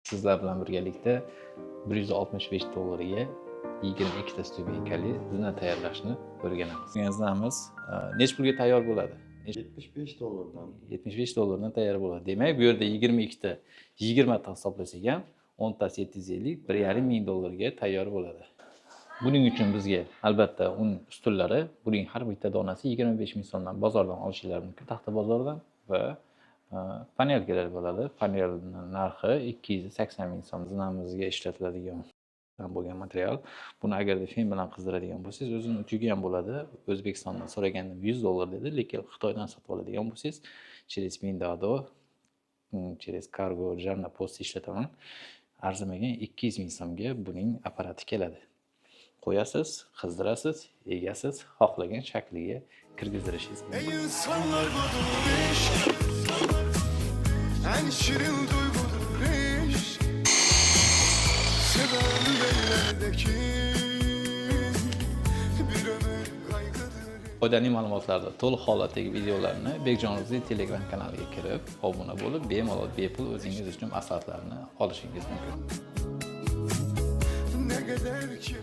Sizlar bilan birgalikda $165 ga 22 ta subyekali zina tayyorlashni o'rganamiz. Zinamiz nech pulga tayyor bo'ladi? $75 $75 dan tayyor bo'ladi. Demak, bu yerda 22 ta 20 ta hisoblasak ham 10 tasi 750, $1,500 ga tayyor bo'ladi. Buning uchun bizga albatta un ustunlari, buning har bitta donasi 25 ming so'mdan bozordan olishingiz mumkin, taxta bozordan va panelkalar bo'ladi. Panelning narxi 280 ming so'm. Zinamizga ishlatiladigan bo'lgan material. Buni agarda fen bilan qizdiradigan bo'lsangiz, o'zini uchiga ham bo'ladi. O'zbekistondan so'raganda $100 dedi, lekin Xitoydan sotib oladigan bo'lsangiz, через Mindado, через Cargo, Jarna Post ishlataman. Arzimagan 200 ming so'mga buning apparati keladi. Qo'yasiz, qizdirasiz, egasiz, xohlagan shakliga kirgizdirishingiz mumkin. Ey insanlar budur eşk, en şirin duygudur eşk. Seven ellerdeki bir ömür kaygıdır. Foydali ma'lumotlarni to'liq holatdagi videolarni Bekjonimizning Telegram kanaliga kirib, obuna bo'lib, bemalol bepul o'zingiz uchun maslahatlarni olishingiz mumkin. Ne kadar ki